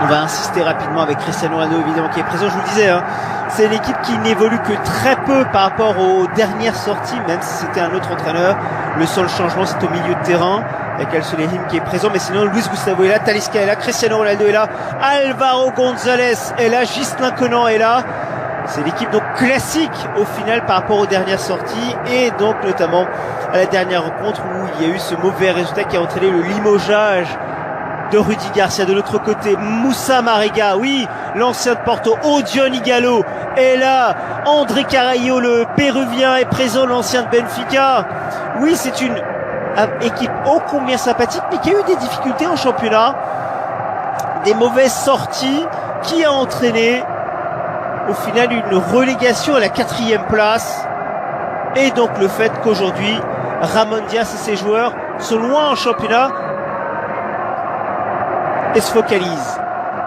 va insister rapidement avec Cristiano Ronaldo évidemment qui est présent. Je vous le disais, hein, c'est une équipe qui n'évolue que très peu par rapport aux dernières sorties, même si c'était un autre entraîneur. Le seul changement c'est au milieu de terrain avec El Soleim qui est présent, mais sinon Luis Gustavo est là, Talisca est là, Cristiano Ronaldo est là, Alvaro González est là, Ghislain Conan est là. C'est l'équipe donc classique au final par rapport aux dernières sorties et donc notamment à la dernière rencontre où il y a eu ce mauvais résultat qui a entraîné le limogeage de Rudy Garcia. De l'autre côté, Moussa Marega, oui, l'ancien de Porto, Odion Ighalo est là, André Carrillo, le péruvien est présent, l'ancien de Benfica. Oui, c'est une équipe ô combien sympathique, mais qui a eu des difficultés en championnat, des mauvaises sorties, qui a entraîné au final une relégation à la 4e place, et donc le fait qu'aujourd'hui Ramon Diaz et ses joueurs sont loin en championnat et se focalisent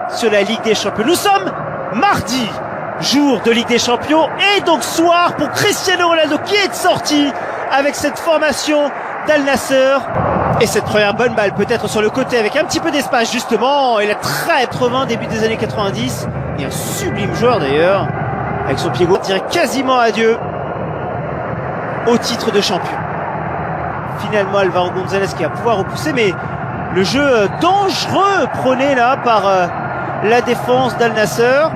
sur la Ligue des Champions. Nous sommes mardi, jour de Ligue des Champions, et donc soir pour Cristiano Ronaldo qui est sorti avec cette formation d'Al Nassr. Et cette première bonne balle peut-être sur le côté avec un petit peu d'espace justement, et la très 80 début des années 90, et un sublime joueur d'ailleurs, avec son pied gauche, dirait quasiment adieu au titre de champion. Finalement Alvaro González qui va pouvoir repousser, mais le jeu dangereux prôné là par la défense d'Al Nassr,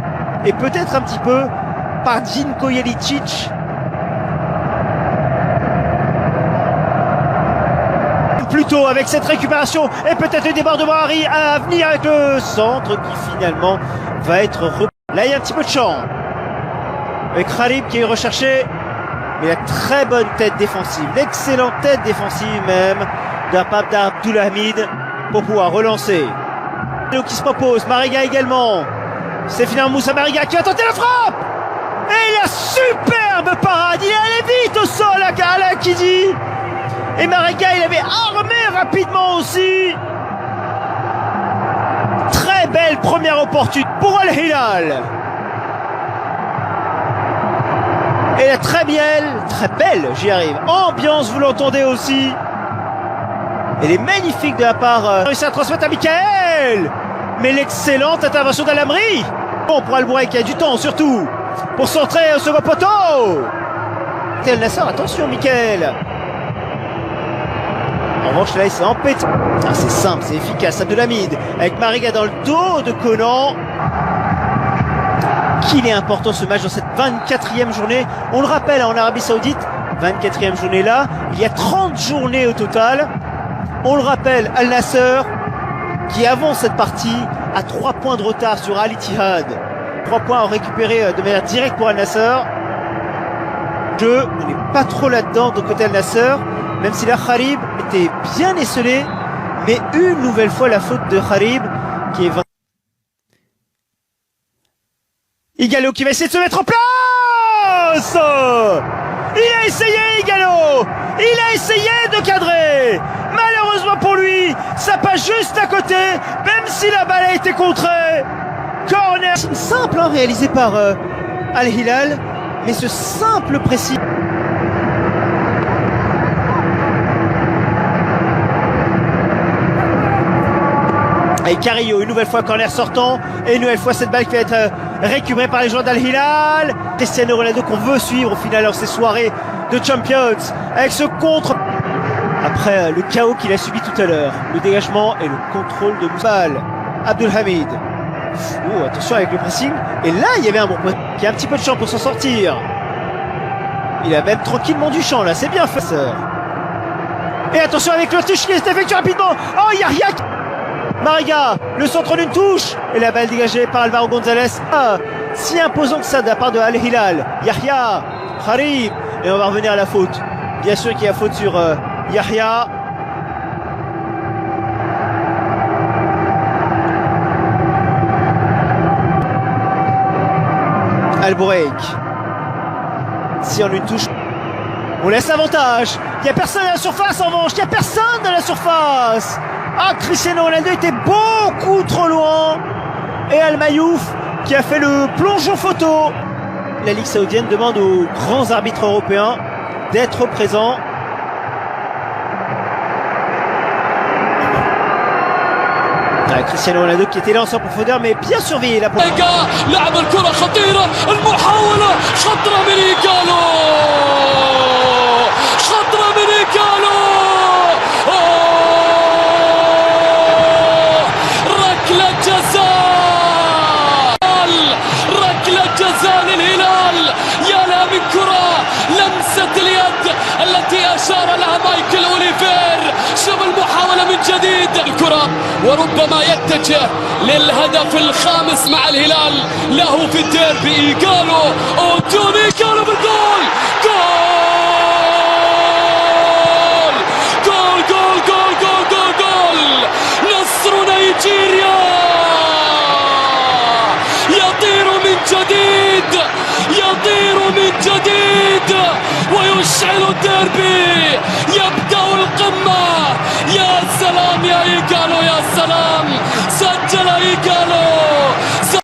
et peut-être un petit peu par Djinko Jelicic. Plutôt avec cette récupération et peut-être le débordement à venir avec le centre qui finalement va être repris. Là il y a un petit peu de champ avec Kharib qui est recherché, mais la très bonne tête défensive, l'excellente tête défensive même de la part d'Abdulhamid pour pouvoir relancer. Qui se propose, Marega également, c'est finalement Moussa Marega qui va tenter la frappe, et la superbe parade, il est allé vite au sol à Kidi. Et Marega, il avait armé rapidement aussi. Très belle première opportunité pour Al Hilal. Et la très belle, j'y arrive, ambiance, vous l'entendez aussi. Elle est magnifique de la part réussi à transmettre à Michael. Mais l'excellente intervention d'Alamri. Bon, pour Albourek, qui a du temps surtout pour centrer au second poteau. Al Nassr, attention Michael. En revanche là il s'est empêté. Ah, c'est simple, c'est efficace. Abdulhamid avec Marega dans le dos de Conan. Qu'il est important ce match dans cette 24e journée. On le rappelle, en Arabie Saoudite, 24e journée là, il y a 30 journées au total. On le rappelle, Al Nassr qui avance cette partie à 3 points de retard sur Al Ittihad. 3 points à récupérer de manière directe pour Al Nassr. On n'est pas trop là-dedans de côté Al Nassr, même si la Kharib était bien esselé, mais une nouvelle fois la faute de Kharib qui est... Ighalo qui va essayer de se mettre en place. Il a essayé Ighalo, il a essayé de cadrer, malheureusement pour lui ça passe juste à côté, même si la balle a été contrée. Corner simple hein, réalisé par Al Hilal, mais ce simple précis. Et Carrillo, une nouvelle fois corner sortant, et une nouvelle fois cette balle qui va être récupérée par les joueurs d'Al Hilal. Cristiano Ronaldo qu'on veut suivre au final dans ces soirées de Champions, avec ce contre. Après le chaos qu'il a subi tout à l'heure, le dégagement et le contrôle de Moussa Abdulhamid. Oh, attention avec le pressing, et là il y avait un bon point, qui a un petit peu de champ pour s'en sortir. Il a même tranquillement du champ là, c'est bien fait. Et attention avec le touche qui est effectué rapidement. Oh, Yahya Marega, le centre d'une touche, et la balle dégagée par Alvaro González. Ah, si imposant que ça de la part de Al Hilal. Yahya, Kharib, et on va revenir à la faute. Bien sûr qu'il y a faute sur Yahya. Albourek. Si on une touche, on laisse l'avantage. Il n'y a personne à la surface en revanche. Il n'y a personne à la surface. Ah, Cristiano Ronaldo était beaucoup trop loin. Et Al Mayouf qui a fait le plongeon photo. La Ligue saoudienne demande aux grands arbitres européens d'être présents. Cristiano Ronaldo qui était lancé en profondeur mais bien surveillé là pour لعب الكرة خطيرة المحاولة خطرة من إيجالو خطرة من إيجالو ركلة جزاء ركلة جزاء للهلال يا لا من كرة لمسة اليد التي أشار لها مايكل أوليفير شوف المحاولة من جديد الكرة وربما يتجه للهدف الخامس مع الهلال له في الديربي إيجالو أوتون إيجالو بالجول جول جول جول جول جول جول جول نصر نيجيريا يطير من جديد يطير من جديد ويشعل الديربي يبدأ القمة يا سلام يا إيجالو يا سلام سجل إيجالو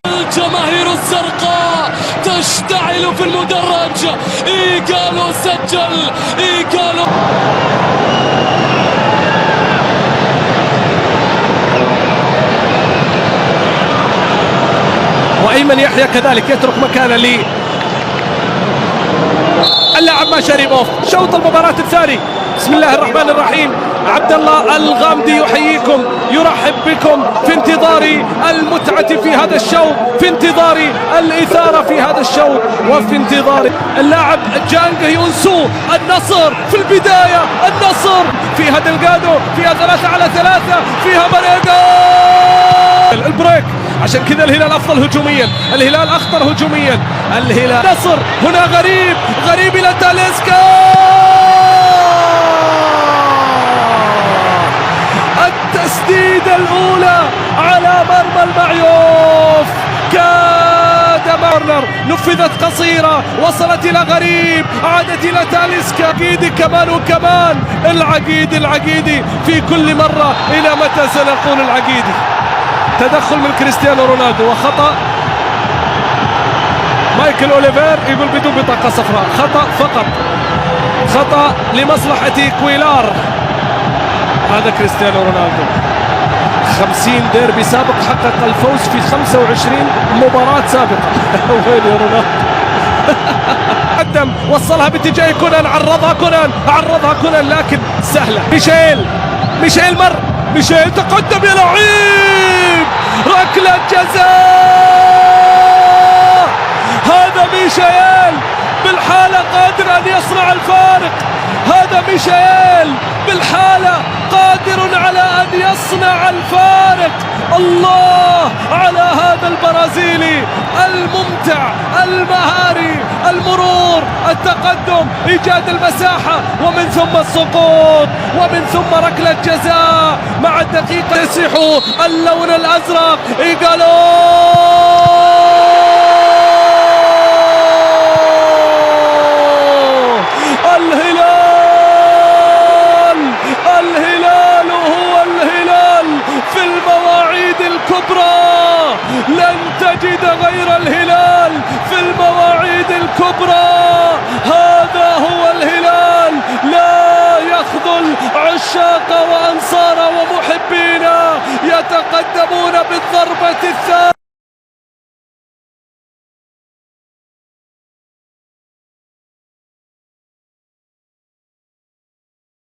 الجماهير الزرقاء تشتعل في المدرج إيجالو سجل إيجالو وأيمن يحيى كذلك يترك مكانه لي اللاعب ماشاريبوف شوط المباراة الثاني بسم الله الرحمن الرحيم عبد الله الغامدي يحييكم يرحب بكم في انتظار المتعة في هذا الشوط في انتظار الإثارة في هذا الشوط وفي انتظار اللاعب جانج يونسو النصر في البداية النصر فيها دلغادو فيها 3-على-3 فيها ماريجا البريك عشان كذا الهلال أفضل هجوميا الهلال أخطر هجوميا الهلال نصر هنا غريب إلى تاليسكا التسديدة الأولى على مرمى المعيوف كاد مارنر نفذت قصيرة وصلت إلى غريب عادت إلى تاليسكا عقيدي كمان وكمان العقيدي في كل مرة إلى متى سنقول العقيدي تدخل من كريستيانو رونالدو وخطأ مايكل أوليفير يقول بدون بطاقة صفراء خطأ فقط خطأ لمصلحة كويلار هذا كريستيانو رونالدو 50 ديربي سابق حقق الفوز في 25 مباراة سابقة وين يا رونالدو قدم وصلها باتجاه كونان عرضها كونان لكن سهلة ميشيل مر ميشيل تقدم يا لعيب ركلة جزاء هذا ميشيل بالحالة قادر أن يصنع الفارق هذا ميشيل بالحالة قادر على أن يصنع الفارق الله على هذا البرازيلي الممتع المهاري المرور التقدم إيجاد المساحة ومن ثم السقوط ومن ثم ركلة جزاء مع الدقيقة يسيح اللون الأزرق إيجالو الهلال هو الهلال في المواعيد الكبرى لن تجد غير الهلال في المواعيد الكبرى هذا هو الهلال لا يخذل عشاق وأنصار ومحبين يتقدمون بالضربة الثانية